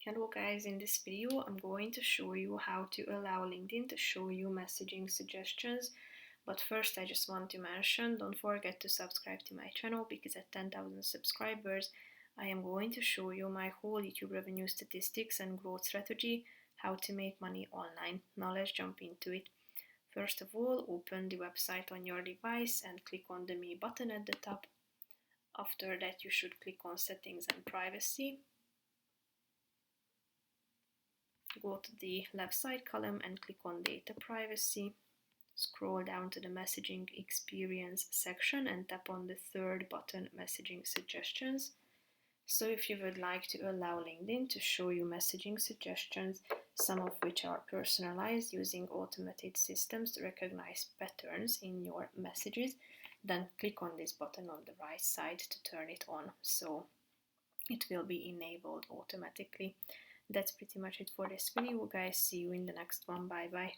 Hello guys, in this video I'm going to show you how to allow LinkedIn to show you messaging suggestions. But first I just want to mention, don't forget to subscribe to my channel because at 10,000 subscribers I am going to show you my whole YouTube revenue statistics and growth strategy, how to make money online. Now let's jump into it. First of all, open the website on your device and click on the Me button at the top. After that you should click on Settings and Privacy. Go to the left side column and click on Data Privacy. Scroll down to the Messaging Experience section and tap on the third button, Messaging Suggestions. So if you would like to allow LinkedIn to show you messaging suggestions, some of which are personalized using automated systems to recognize patterns in your messages, then click on this button on the right side to turn it on, so it will be enabled automatically. That's pretty much it for this video, guys. See you in the next one. Bye bye.